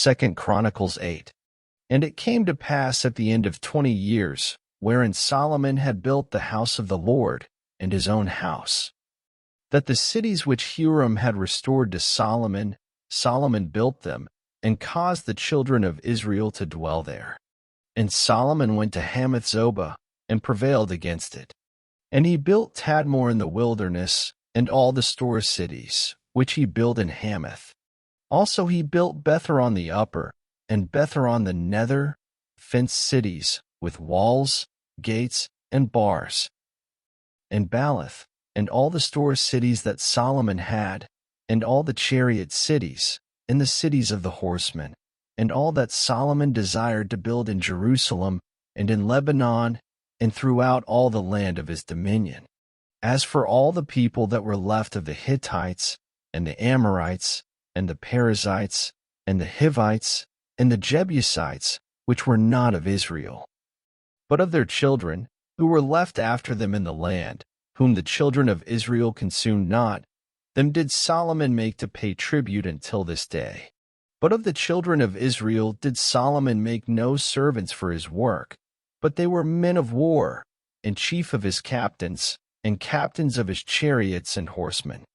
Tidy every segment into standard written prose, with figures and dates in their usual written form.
2 Chronicles 8. And it came to pass at the end of 20 years, wherein Solomon had built the house of the Lord, and his own house, that the cities which Hiram had restored to Solomon, Solomon built them, and caused the children of Israel to dwell there. And Solomon went to Hamath-zobah, and prevailed against it. And he built Tadmor in the wilderness, and all the store cities, which he built in Hamath. Also he built Betharon the upper, and Betharon the nether, fenced cities, with walls, gates, and bars. And Baalath, and all the store cities that Solomon had, and all the chariot cities, and the cities of the horsemen, and all that Solomon desired to build in Jerusalem, and in Lebanon, and throughout all the land of his dominion. As for all the people that were left of the Hittites, and the Amorites, and the Perizzites, and the Hivites, and the Jebusites, which were not of Israel, but of their children, who were left after them in the land, whom the children of Israel consumed not, them did Solomon make to pay tribute until this day. But of the children of Israel did Solomon make no servants for his work, but they were men of war, and chief of his captains, and captains of his chariots and horsemen.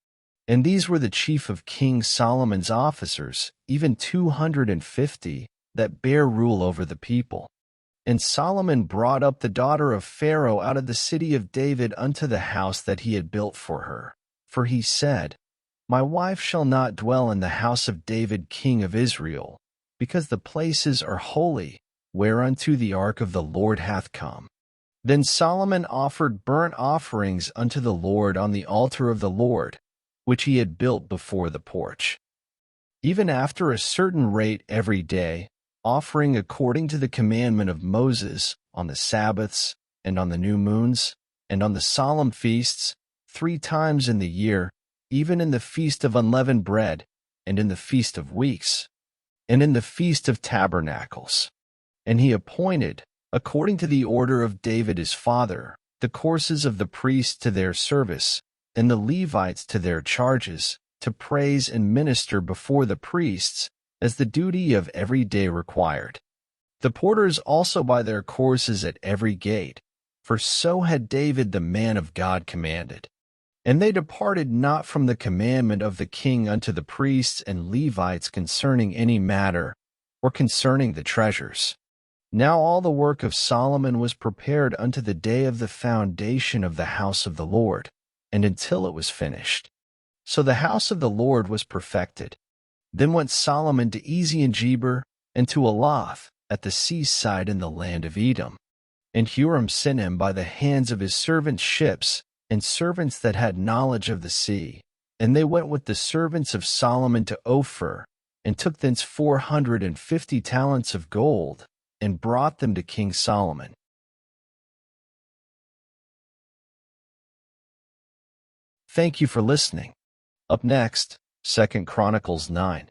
And these were the chief of King Solomon's officers, even 250, that bare rule over the people. And Solomon brought up the daughter of Pharaoh out of the city of David unto the house that he had built for her. For he said, My wife shall not dwell in the house of David king of Israel, because the places are holy, whereunto the ark of the Lord hath come. Then Solomon offered burnt offerings unto the Lord on the altar of the Lord, which he had built before the porch, even after a certain rate every day, offering according to the commandment of Moses on the Sabbaths, and on the new moons, and on the solemn feasts, 3 times in the year, even in the feast of unleavened bread, and in the feast of weeks, and in the feast of tabernacles. And he appointed, according to the order of David his father, the courses of the priests to their service, and the Levites to their charges, to praise and minister before the priests, as the duty of every day required. The porters also by their courses at every gate, for so had David the man of God commanded. And they departed not from the commandment of the king unto the priests and Levites concerning any matter, or concerning the treasures. Now all the work of Solomon was prepared unto the day of the foundation of the house of the Lord, and until it was finished. So the house of the Lord was perfected. Then went Solomon to Ezion-Geber, and to Elath, at the seaside in the land of Edom. And Hiram sent him by the hands of his servants' ships, and servants that had knowledge of the sea. And they went with the servants of Solomon to Ophir, and took thence 450 talents of gold, and brought them to King Solomon. Thank you for listening. Up next, 2 Chronicles 9.